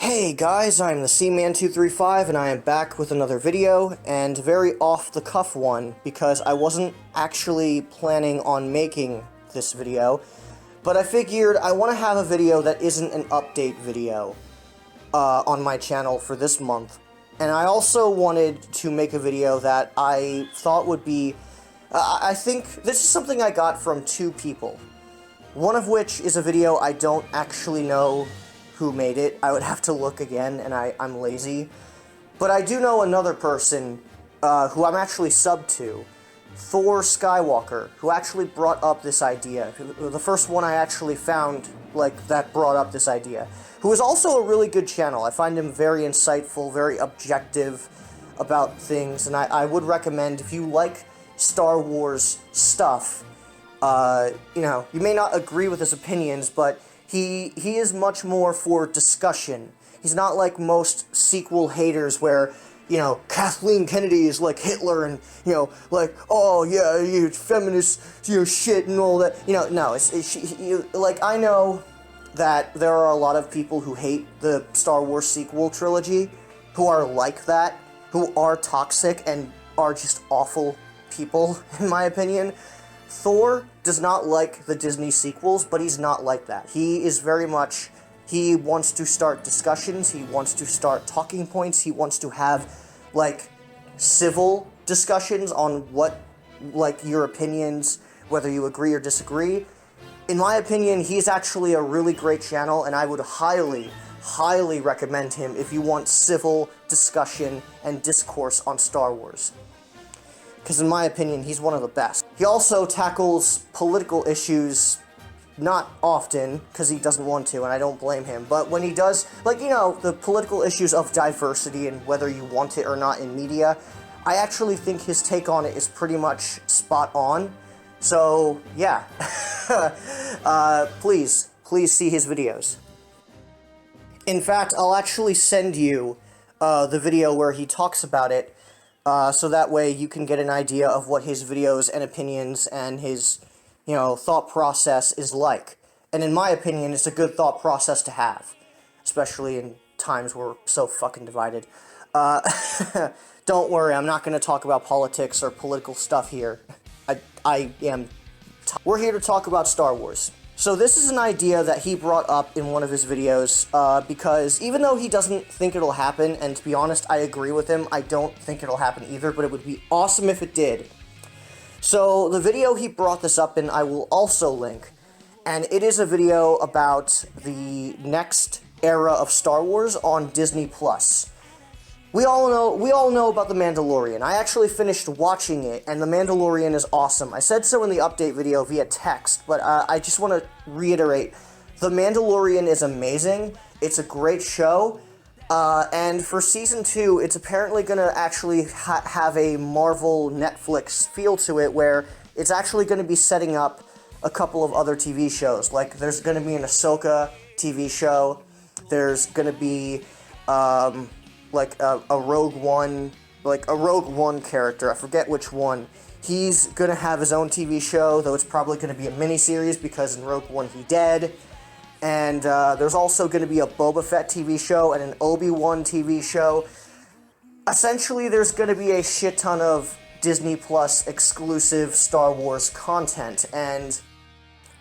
Hey guys, I'm the Seaman235 and I am back with another video, and very off-the-cuff one, because I wasn't actually planning on making this video, but I figured I want to have a video that isn't an update video on my channel for this month, and I also wanted to make a video that I thought would be, I think this is something I got from two people, one of which is a video I don't actually know who made it. I would have to look again, and I'm lazy. But I do know another person who I'm actually subbed to, Thor Skywalker, who actually brought up this idea. The first one I actually found, that brought up this idea. Who is also a really good channel. I find him very insightful, very objective about things, and I would recommend, if you like Star Wars stuff, you may not agree with his opinions, but he is much more for discussion. He's not like most sequel haters where, Kathleen Kennedy is like Hitler and, oh yeah, you feminist, shit and all that. No, I know that there are a lot of people who hate the Star Wars sequel trilogy, who are like that, who are toxic and are just awful people, in my opinion. Thor does not like the Disney sequels, but he's not like that. He is very much, he wants to start discussions, he wants to start talking points, he wants to have, civil discussions on what, your opinions, whether you agree or disagree. In my opinion, he's actually a really great channel, and I would highly, highly recommend him if you want civil discussion and discourse on Star Wars. Because in my opinion, he's one of the best. He also tackles political issues, not often, because he doesn't want to, and I don't blame him, but when he does, the political issues of diversity and whether you want it or not in media, I actually think his take on it is pretty much spot on. So, yeah. Please see his videos. In fact, I'll actually send you the video where he talks about it, so that way you can get an idea of what his videos and opinions and his, thought process is like. And in my opinion, it's a good thought process to have. Especially in times where we're so fucking divided. Don't worry, I'm not going to talk about politics or political stuff here. We're here to talk about Star Wars. So this is an idea that he brought up in one of his videos, because even though he doesn't think it'll happen, and to be honest, I agree with him, I don't think it'll happen either, but it would be awesome if it did. So the video he brought this up in, I will also link, and it is a video about the next era of Star Wars on Disney+. We all know about The Mandalorian. I actually finished watching it, and The Mandalorian is awesome. I said so in the update video via text, but I just want to reiterate, The Mandalorian is amazing. It's a great show, and for Season 2, it's apparently going to actually have a Marvel Netflix feel to it, where it's actually going to be setting up a couple of other TV shows. There's going to be an Ahsoka TV show, there's going to be, a Rogue One character, I forget which one. He's gonna have his own TV show, though it's probably gonna be a miniseries because in Rogue One he dead. And there's also gonna be a Boba Fett TV show and an Obi-Wan TV show. Essentially, there's gonna be a shit ton of Disney Plus exclusive Star Wars content, and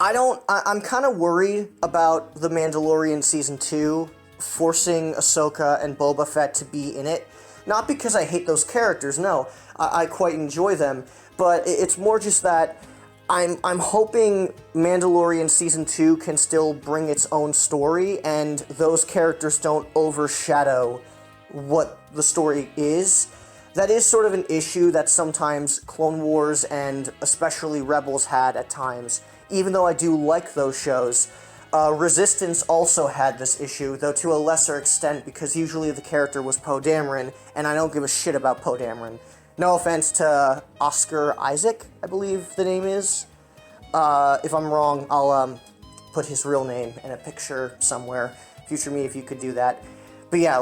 I'm kind of worried about The Mandalorian Season 2 forcing Ahsoka and Boba Fett to be in it. Not because I hate those characters, no, I quite enjoy them, but it's more just that I'm hoping Mandalorian Season 2 can still bring its own story, and those characters don't overshadow what the story is. That is sort of an issue that sometimes Clone Wars and especially Rebels had at times, even though I do like those shows. Resistance also had this issue, though to a lesser extent, because usually the character was Poe Dameron, and I don't give a shit about Poe Dameron. No offense to Oscar Isaac, I believe the name is. If I'm wrong, I'll put his real name in a picture somewhere. Future me, if you could do that. But yeah,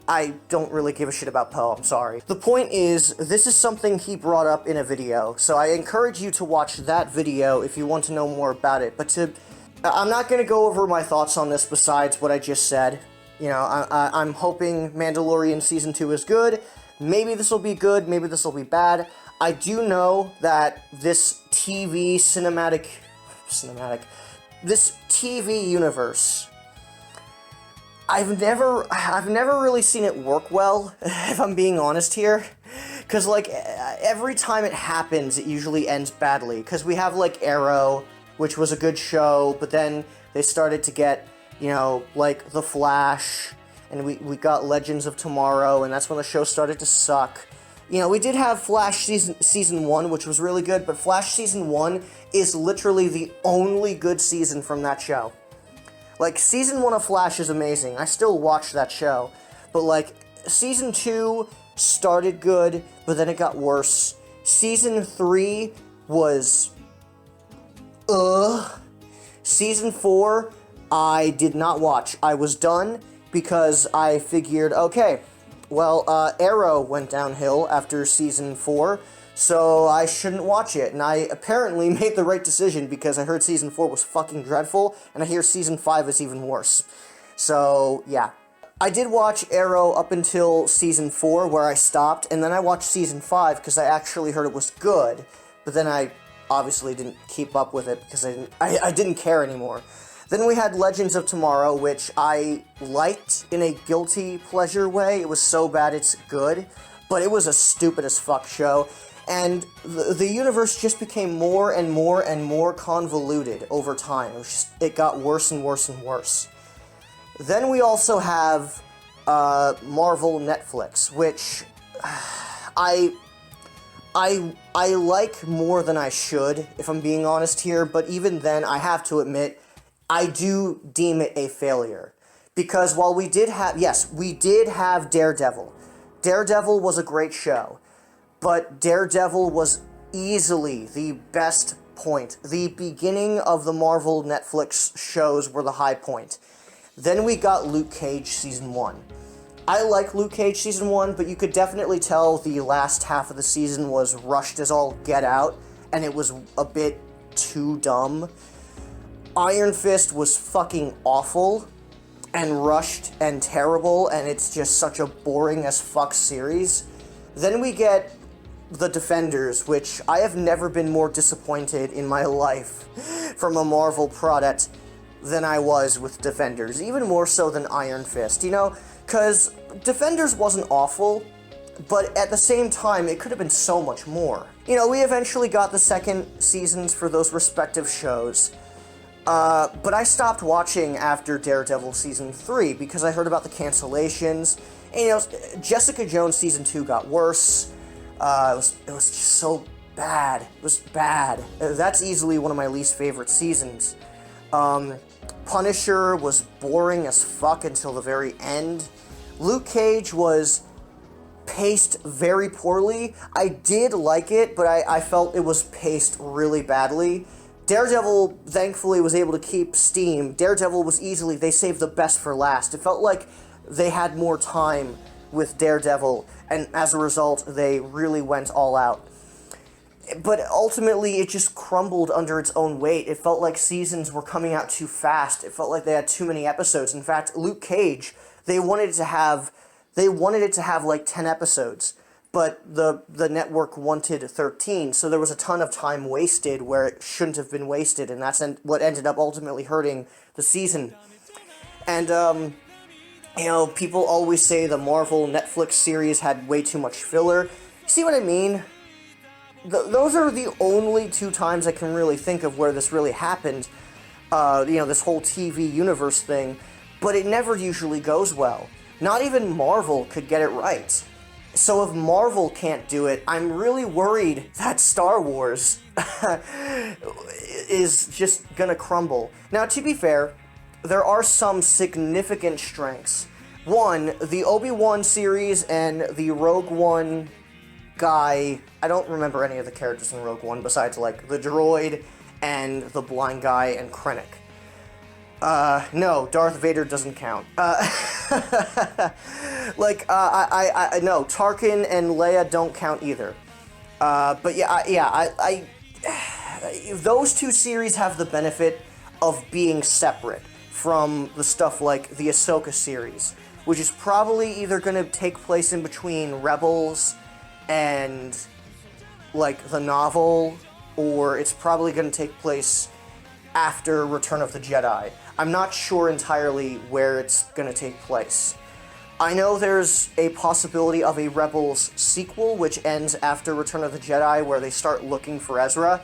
I don't really give a shit about Poe, I'm sorry. The point is, this is something he brought up in a video, so I encourage you to watch that video if you want to know more about it, but I'm not going to go over my thoughts on this besides what I just said. You know, I'm hoping Mandalorian Season 2 is good. Maybe this will be good, maybe this will be bad. I do know that this this TV universe, I've never really seen it work well, if I'm being honest here. Because, like, every time it happens, it usually ends badly. Because we have, like, Arrow, which was a good show, but then they started to get, you know, like, The Flash, and we got Legends of Tomorrow, and that's when the show started to suck. You know, we did have Flash season 1, which was really good, but Flash Season 1 is literally the only good season from that show. Like, Season 1 of Flash is amazing. I still watch that show. But, like, Season 2 started good, but then it got worse. Season 3 was... Season 4, I did not watch. I was done because I figured, okay, well, Arrow went downhill after Season 4, so I shouldn't watch it. And I apparently made the right decision because I heard Season 4 was fucking dreadful, and I hear Season 5 is even worse. So, yeah. I did watch Arrow up until Season 4, where I stopped, and then I watched Season 5 because I actually heard it was good, but then I obviously didn't keep up with it because I didn't care anymore. Then we had Legends of Tomorrow, which I liked in a guilty pleasure way. It was so bad it's good, but it was a stupid as fuck show. And the universe just became more and more and more convoluted over time. It got worse and worse and worse. Then we also have Marvel Netflix, which I like more than I should, if I'm being honest here, but even then, I have to admit, I do deem it a failure. Because while we did have, yes, we did have Daredevil. Daredevil was a great show, but Daredevil was easily the best point. The beginning of the Marvel Netflix shows were the high point. Then we got Luke Cage Season 1. I like Luke Cage Season 1, but you could definitely tell the last half of the season was rushed as all get out, and it was a bit too dumb. Iron Fist was fucking awful, and rushed, and terrible, and it's just such a boring as fuck series. Then we get The Defenders, which I have never been more disappointed in my life from a Marvel product than I was with Defenders, even more so than Iron Fist, you know? Because Defenders wasn't awful, but at the same time, it could have been so much more. You know, we eventually got the second seasons for those respective shows, but I stopped watching after Daredevil Season 3 because I heard about the cancellations, and, you know, Jessica Jones Season 2 got worse. It was just so bad. It was bad. That's easily one of my least favorite seasons. Punisher was boring as fuck until the very end. Luke Cage was paced very poorly. I did like it, but I felt it was paced really badly. Daredevil, thankfully, was able to keep steam. Daredevil was easily, they saved the best for last. It felt like they had more time with Daredevil, and as a result, they really went all out. But ultimately, it just crumbled under its own weight. It felt like seasons were coming out too fast. It felt like they had too many episodes. In fact, Luke Cage, they wanted it to have like 10 episodes, but the network wanted 13, so there was a ton of time wasted where it shouldn't have been wasted, and that's what ended up ultimately hurting the season. And, you know, people always say the Marvel Netflix series had way too much filler. See what I mean? Those are the only two times I can really think of where this really happened, you know, this whole TV universe thing, but it never usually goes well. Not even Marvel could get it right. So if Marvel can't do it, I'm really worried that Star Wars is just gonna crumble. Now, to be fair, there are some significant strengths. One, the Obi-Wan series and the Rogue One guy, I don't remember any of the characters in Rogue One besides, like, the droid and the blind guy and Krennic. No, Darth Vader doesn't count. No, Tarkin and Leia don't count either. But yeah, those two series have the benefit of being separate. from the stuff like the Ahsoka series, which is probably either going to take place in between Rebels and, like, the novel, or it's probably going to take place after Return of the Jedi. I'm not sure entirely where it's going to take place. I know there's a possibility of a Rebels sequel, which ends after Return of the Jedi, where they start looking for Ezra,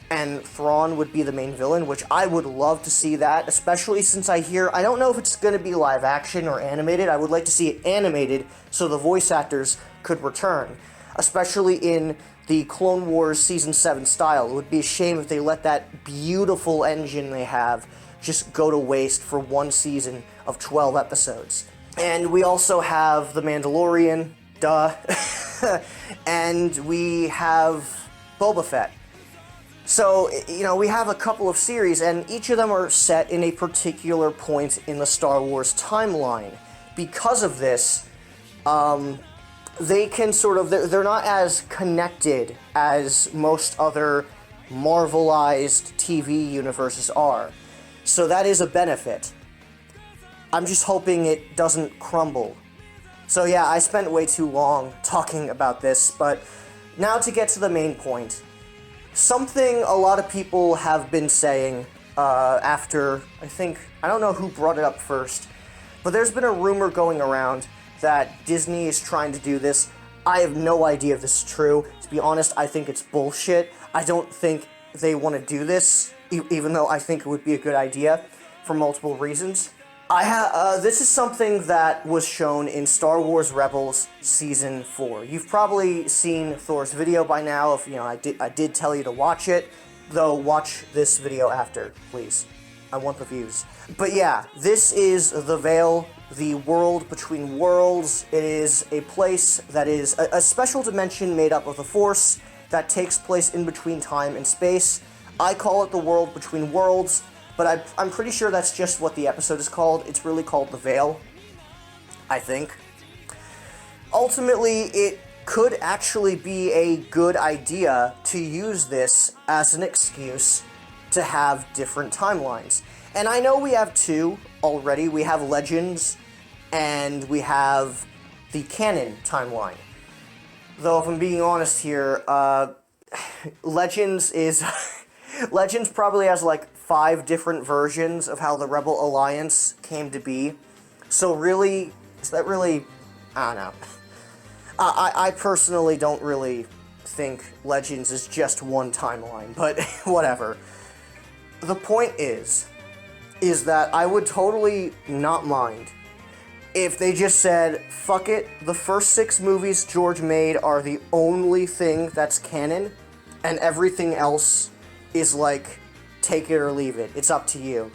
and Thrawn would be the main villain, which I would love to see that, especially since I don't know if it's going to be live action or animated. I would like to see it animated so the voice actors could return, especially in the Clone Wars Season 7 style. It would be a shame if they let that beautiful engine they have just go to waste for one season of 12 episodes. And we also have The Mandalorian, duh, and we have Boba Fett. So, we have a couple of series, and each of them are set in a particular point in the Star Wars timeline. Because of this, they can they're not as connected as most other Marvelized TV universes are. So that is a benefit. I'm just hoping it doesn't crumble. So yeah, I spent way too long talking about this, but now to get to the main point. Something a lot of people have been saying after, I don't know who brought it up first, but there's been a rumor going around that Disney is trying to do this. I have no idea if this is true. To be honest, I think it's bullshit. I don't think they want to do this, even though I think it would be a good idea for multiple reasons. This is something that was shown in Star Wars Rebels Season 4. You've probably seen Thor's video by now. If I did tell you to watch it, though watch this video after, please. I want the views. But yeah, this is the Veil, the world between worlds. It is a place that is a special dimension made up of the Force that takes place in between time and space. I call it the world between worlds, but I'm pretty sure that's just what the episode is called. It's really called The Veil, I think. Ultimately, it could actually be a good idea to use this as an excuse to have different timelines. And I know we have two already. We have Legends, and we have the canon timeline. Though, if I'm being honest here, Legends probably has like 5 different versions of how the Rebel Alliance came to be. So really, is that really, I don't know. I personally don't really think Legends is just one timeline, but whatever. The point is that I would totally not mind if they just said, fuck it, the first 6 movies George made are the only thing that's canon, and everything else is like, take it or leave it. It's up to you.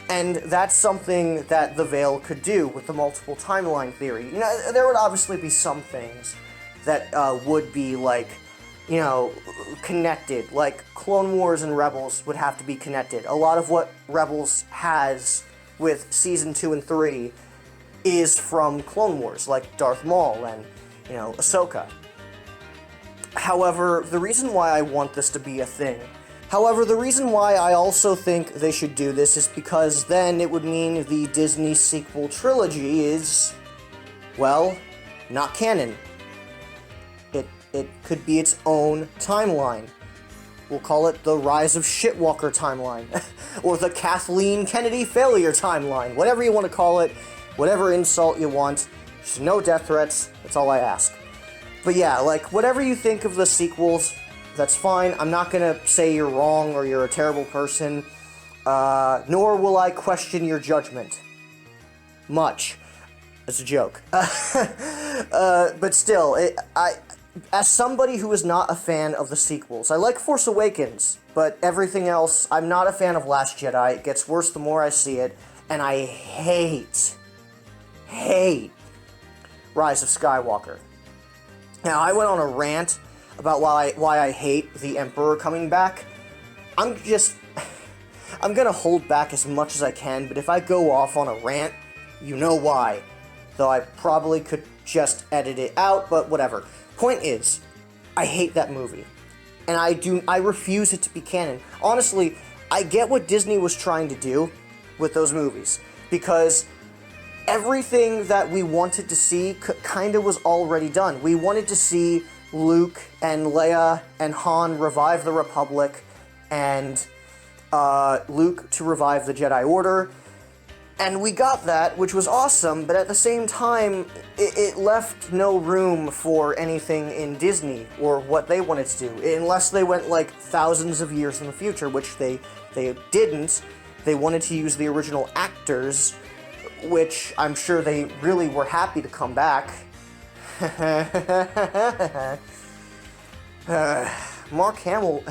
And that's something that The Veil could do with the multiple timeline theory. There would obviously be some things that would be like, connected. Like Clone Wars and Rebels would have to be connected. A lot of what Rebels has with Season 2 and 3 is from Clone Wars, like Darth Maul and, Ahsoka. However, the reason why I want this to be a thing, the reason why I also think they should do this is because then it would mean the Disney sequel trilogy is, well, not canon. It could be its own timeline. We'll call it the Rise of Shitwalker timeline, or the Kathleen Kennedy failure timeline, whatever you want to call it, whatever insult you want. Just no death threats, that's all I ask. But yeah, like, whatever you think of the sequels, that's fine. I'm not gonna say you're wrong or you're a terrible person, nor will I question your judgment. Much. It's a joke. But still, as somebody who is not a fan of the sequels, I like Force Awakens, but everything else, I'm not a fan of Last Jedi. It gets worse the more I see it, and I hate Rise of Skywalker. Now, I went on a rant about why I hate the Emperor coming back. I'm gonna hold back as much as I can, but if I go off on a rant, you know why. Though I probably could just edit it out, but whatever. Point is, I hate that movie. And I refuse it to be canon. Honestly, I get what Disney was trying to do, with those movies, because everything that we wanted to see kind of was already done. We wanted to see Luke and Leia and Han revive the Republic, and Luke to revive the Jedi Order, and we got that, which was awesome, but at the same time, it left no room for anything in Disney, or what they wanted to do, unless they went, like, thousands of years in the future, which they didn't. They wanted to use the original actors, which I'm sure they really were happy to come back. Mark Hamill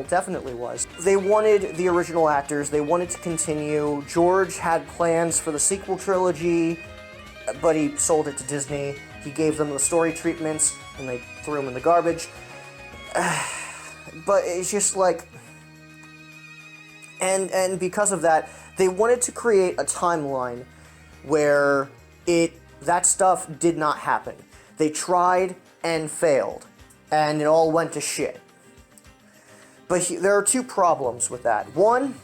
definitely was. They wanted the original actors, they wanted to continue. George had plans for the sequel trilogy, but he sold it to Disney. He gave them the story treatments, and they threw them in the garbage. But it's just like... And because of that, they wanted to create a timeline where that stuff did not happen. They tried and failed, and it all went to shit. But there are two problems with that. One,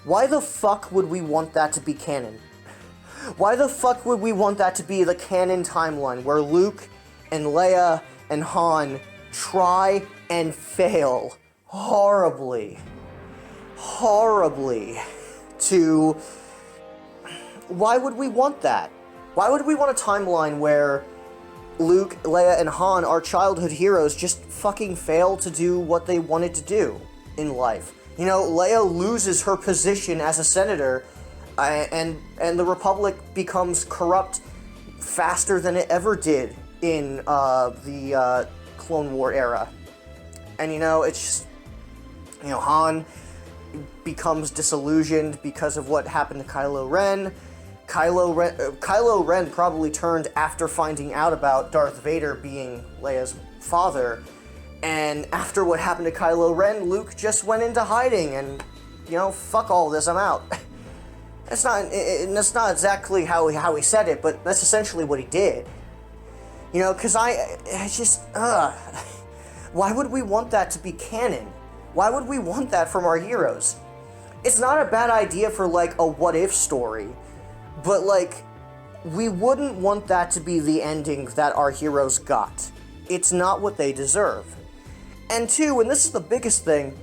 why the fuck would we want that to be canon? Why the fuck would we want that to be the canon timeline where Luke and Leia and Han try and fail horribly to... Why would we want that? Why would we want a timeline where Luke, Leia, and Han, our childhood heroes, just fucking fail to do what they wanted to do in life? You know, Leia loses her position as a senator, and the Republic becomes corrupt faster than it ever did in the Clone War era. And, you know, it's just... You know, Han becomes disillusioned because of what happened to Kylo Ren. Kylo Ren probably turned after finding out about Darth Vader being Leia's father, and after what happened to Kylo Ren, Luke just went into hiding and, you know, fuck all this, I'm out. That's not exactly how he said it, but that's essentially what he did. You know, because why would we want that to be canon? Why would we want that from our heroes? It's not a bad idea for, like, a what-if story, but, like, we wouldn't want that to be the ending that our heroes got. It's not what they deserve. And two, and this is the biggest thing,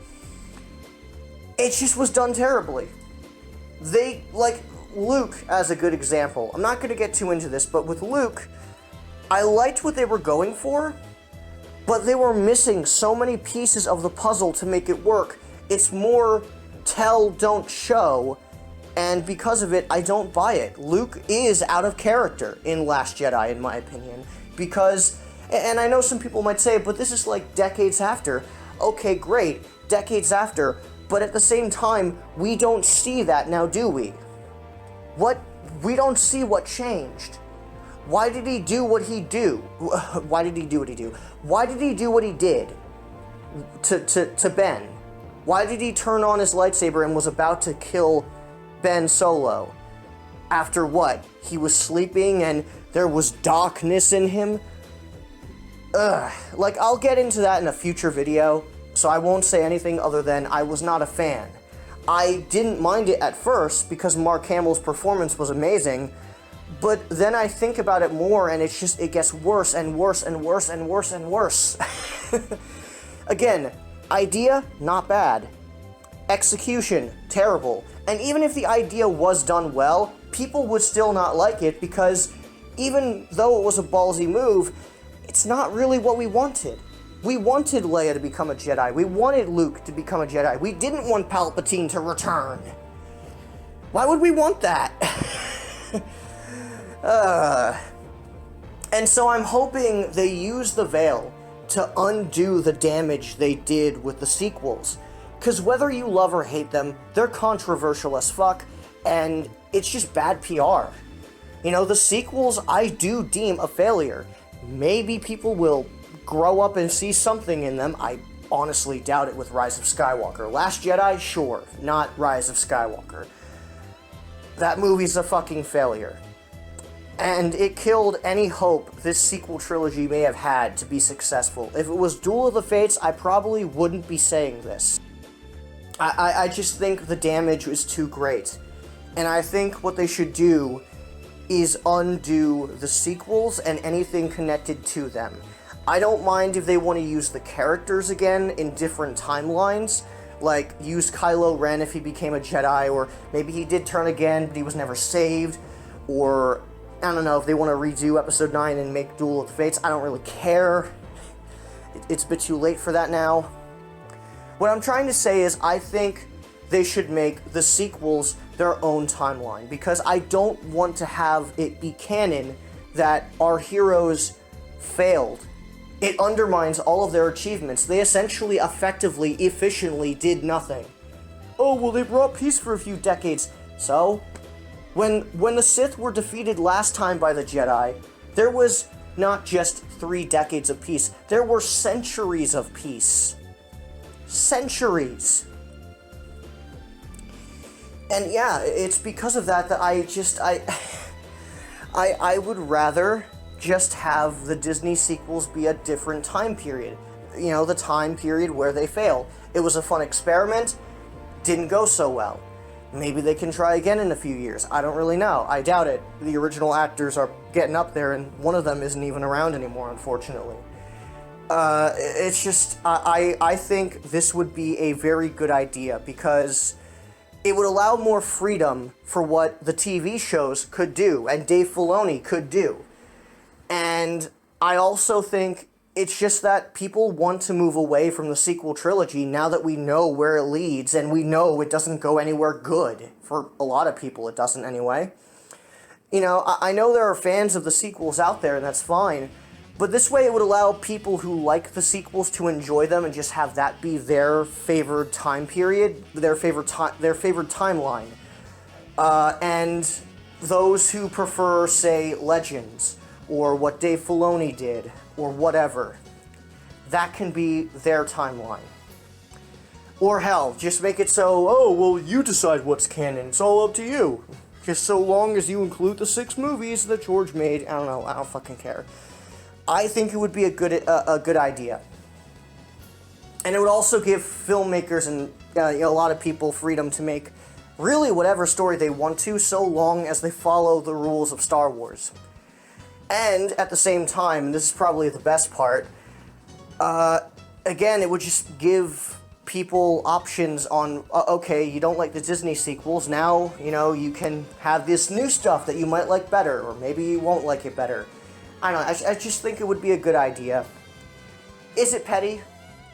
it just was done terribly. They, like, Luke as a good example. I'm not going to get too into this, but with Luke, I liked what they were going for, but they were missing so many pieces of the puzzle to make it work. It's more tell, don't show, and because of it, I don't buy it. Luke is out of character in Last Jedi, in my opinion, because, and I know some people might say, but this is like decades after. Okay, great, decades after, but at the same time, we don't see that now, do we? We don't see what changed. Why did he do what he do? Why did he do what he do? Why did he do what he did to Ben? Why did he turn on his lightsaber and was about to kill Ben Solo? After what? He was sleeping and there was darkness in him? Like, I'll get into that in a future video, so I won't say anything other than I was not a fan. I didn't mind it at first because Mark Hamill's performance was amazing, but then I think about it more and it's just, it gets worse and worse and worse and worse and worse. Again, idea, not bad. Execution, terrible. And even if the idea was done well, people would still not like it because even though it was a ballsy move, it's not really what we wanted. We wanted Leia to become a Jedi. We wanted Luke to become a Jedi. We didn't want Palpatine to return. Why would we want that? And so I'm hoping they use the veil to undo the damage they did with the sequels. Because whether you love or hate them, they're controversial as fuck, and it's just bad PR. You know, the sequels I do deem a failure. Maybe people will grow up and see something in them. I honestly doubt it with Rise of Skywalker. Last Jedi, sure, not Rise of Skywalker. That movie's a fucking failure. And it killed any hope this sequel trilogy may have had to be successful. If it was Duel of the Fates, I probably wouldn't be saying this. I just think the damage was too great. And I think what they should do is undo the sequels and anything connected to them. I don't mind if they want to use the characters again in different timelines, like use Kylo Ren if he became a Jedi, or maybe he did turn again but he was never saved, or I don't know, if they want to redo Episode 9 and make Duel of the Fates. I don't really care. It's a bit too late for that now. What I'm trying to say is I think they should make the sequels their own timeline, because I don't want to have it be canon that our heroes failed. It undermines all of their achievements. They essentially, effectively, efficiently did nothing. Oh, well, they brought peace for a few decades. So? When the Sith were defeated last time by the Jedi, there was not just 3 decades of peace. There were centuries of peace. Centuries. And yeah, it's because of that I would rather just have the Disney sequels be a different time period. You know, the time period where they fail. It was a fun experiment, didn't go so well. Maybe they can try again in a few years. I don't really know. I doubt it. The original actors are getting up there, and one of them isn't even around anymore, unfortunately. It's just, I think this would be a very good idea, because it would allow more freedom for what the TV shows could do, and Dave Filoni could do. And I also think it's just that people want to move away from the sequel trilogy now that we know where it leads, and we know it doesn't go anywhere good. For a lot of people, it doesn't anyway. You know, I know there are fans of the sequels out there, and that's fine, but this way it would allow people who like the sequels to enjoy them and just have that be their favored time period, their favorite timeline. And those who prefer, say, Legends, or what Dave Filoni did, or whatever, that can be their timeline. Or hell, just make it so, oh, well, you decide what's canon, it's all up to you. Just so long as you include the 6 movies that George made, I don't know, I don't fucking care. I think it would be a good idea. And it would also give filmmakers and a lot of people freedom to make really whatever story they want to, so long as they follow the rules of Star Wars. And at the same time, and this is probably the best part, again, it would just give people options on, okay, you don't like the Disney sequels, now, you know, you can have this new stuff that you might like better, or maybe you won't like it better. I don't know, I just think it would be a good idea. Is it petty?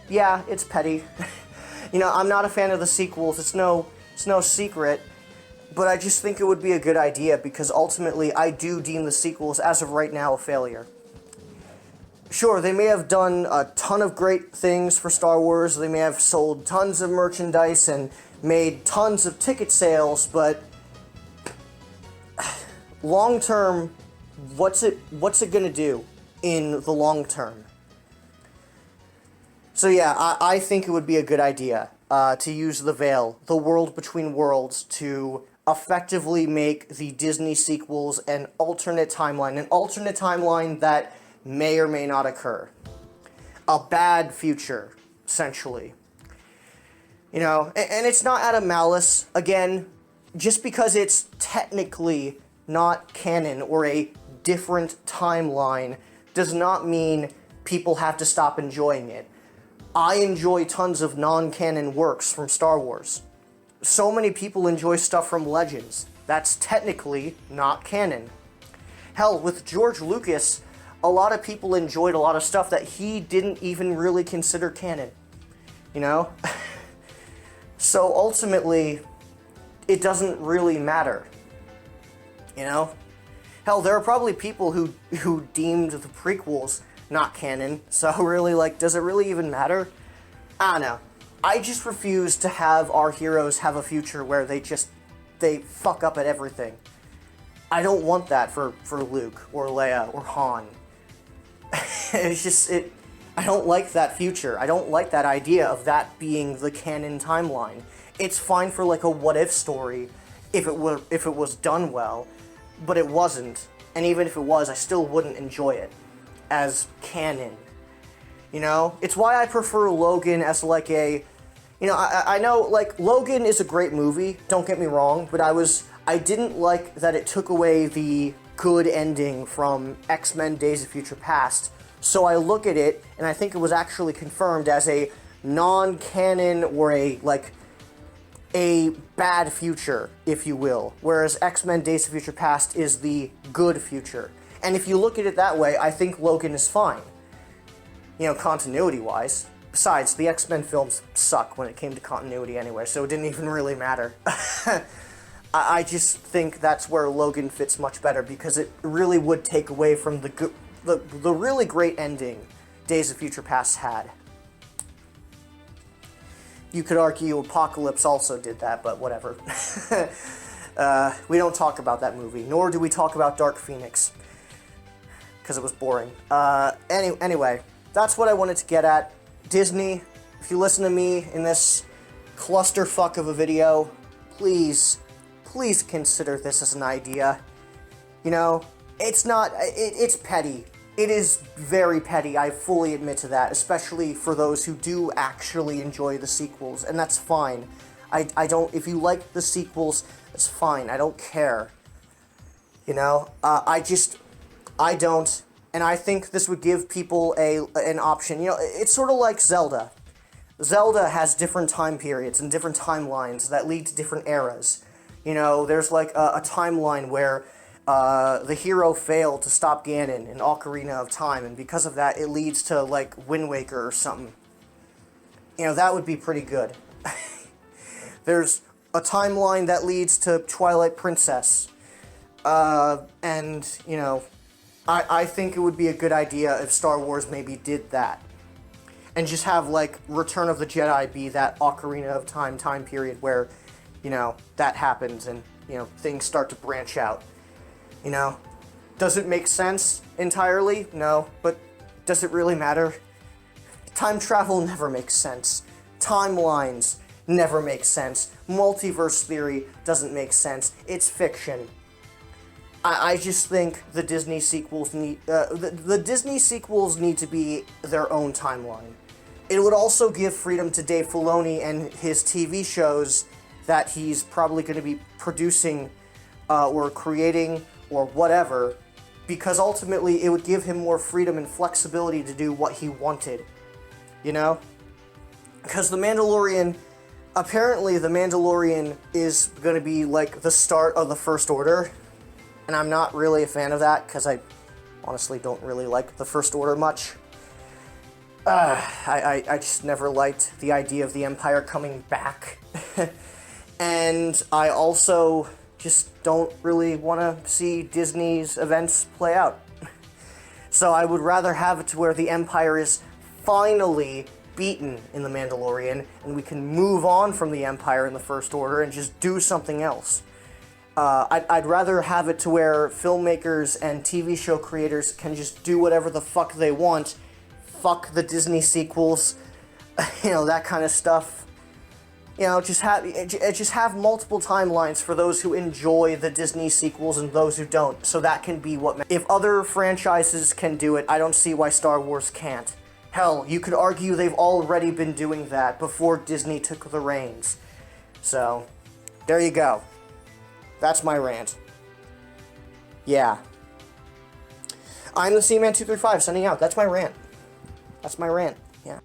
Yeah, it's petty. You know, I'm not a fan of the sequels, it's no secret. But I just think it would be a good idea, because ultimately I do deem the sequels, as of right now, a failure. Sure, they may have done a ton of great things for Star Wars, they may have sold tons of merchandise and made tons of ticket sales, but long term, what's it gonna do in the long term? So yeah, I think it would be a good idea to use the veil, the world between worlds, to effectively make the Disney sequels an alternate timeline that may or may not occur. A bad future, essentially. You know, and it's not out of malice, again, just because it's technically not canon or a different timeline does not mean people have to stop enjoying it. I enjoy tons of non-canon works from Star Wars. So many people enjoy stuff from Legends. That's technically not canon. Hell, with George Lucas, a lot of people enjoyed a lot of stuff that he didn't even really consider canon. You know? So ultimately, it doesn't really matter. You know? Hell, there are probably people who deemed the prequels not canon, so really, like, does it really even matter? I don't know. I just refuse to have our heroes have a future where they fuck up at everything. I don't want that for Luke, or Leia, or Han. It's just, I don't like that future. I don't like that idea of that being the canon timeline. It's fine for, like, a what-if story if it was done well, but it wasn't. And even if it was, I still wouldn't enjoy it as canon. You know? It's why I prefer Logan as, like, a... You know, I know, like, Logan is a great movie, don't get me wrong, but I was I didn't like that it took away the good ending from X-Men Days of Future Past. So I look at it, and I think it was actually confirmed as a non-canon or a bad future, if you will. Whereas X-Men Days of Future Past is the good future. And if you look at it that way, I think Logan is fine. You know, continuity-wise. Besides, the X-Men films suck when it came to continuity anyway, so it didn't even really matter. I just think that's where Logan fits much better, because it really would take away from the really great ending Days of Future Past had. You could argue Apocalypse also did that, but whatever. We don't talk about that movie, nor do we talk about Dark Phoenix, because it was boring. Anyway, that's what I wanted to get at. Disney, if you listen to me in this clusterfuck of a video, please consider this as an idea. You know, it's not, it's petty. It is very petty, I fully admit to that, especially for those who do actually enjoy the sequels, and that's fine. I don't, if you like the sequels, it's fine, I don't care. You know, I don't, and I think this would give people an option. You know, it's sort of like Zelda. Zelda has different time periods and different timelines that lead to different eras. You know, there's like a timeline where the hero failed to stop Ganon in Ocarina of Time, and because of that, it leads to, like, Wind Waker or something. You know, that would be pretty good. There's a timeline that leads to Twilight Princess. And, you know, I think it would be a good idea if Star Wars maybe did that. And just have, like, Return of the Jedi be that Ocarina of time period where, you know, that happens and, you know, things start to branch out. You know, does it make sense entirely? No, but does it really matter? Time travel never makes sense. Timelines never make sense. Multiverse theory doesn't make sense. It's fiction. I just think the Disney sequels need the Disney sequels need to be their own timeline. It would also give freedom to Dave Filoni and his TV shows that he's probably going to be producing or creating or whatever, because ultimately it would give him more freedom and flexibility to do what he wanted, you know? Because The Mandalorian, apparently The Mandalorian is going to be like the start of the First Order, and I'm not really a fan of that, because I honestly don't really like the First Order much. I just never liked the idea of the Empire coming back. And I also just don't really want to see Disney's events play out. So I would rather have it to where the Empire is finally beaten in The Mandalorian, and we can move on from the Empire in the First Order and just do something else. I'd rather have it to where filmmakers and TV show creators can just do whatever the fuck they want. Fuck the Disney sequels, you know, that kind of stuff. You know, just have multiple timelines for those who enjoy the Disney sequels and those who don't. So that can be what... If other franchises can do it, I don't see why Star Wars can't. Hell, you could argue they've already been doing that before Disney took the reins. So, there you go. That's my rant. Yeah. I'm the Seaman235 signing out. That's my rant. That's my rant.